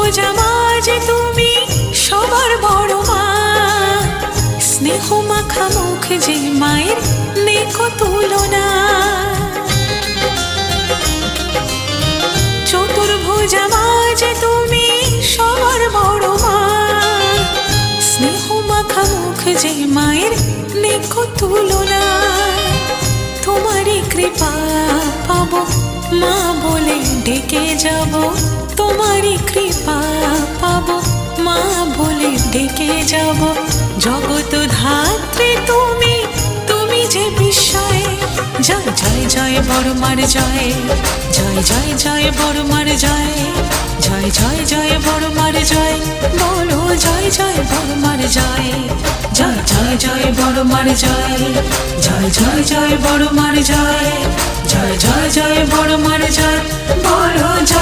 চতুর্ভুজা মা যে তুমি সবার বড় মা, স্নেহ মাখা মুখ যে মায়ের নেকো তুলনা। চতুর্ভুজা মা যে তুমি সবার বড় মা, স্নেহ মাখা মুখ যে মায়ের নেকো তুলনা। তোমারই কৃপা পাবো মা বলে ডেকে যাব, তোমারই কৃপা পাবো মা বলে ডেকে যাব। জগৎ ধাত্রী তুমি, তুমি যে বিস্ময়ে। জয় জয় জয় বড়মার জয়, জয় জয় জয় বড়মার জয়, জয় জয় জয় বড়মার জয়, বলো জয় জয় বড়মার জয়। জয় জয় জয় বড়মার জয়, জয় জয় জয় বড়মার জয়, জয় জয় জয় বড়মার জয়, বলো জয়।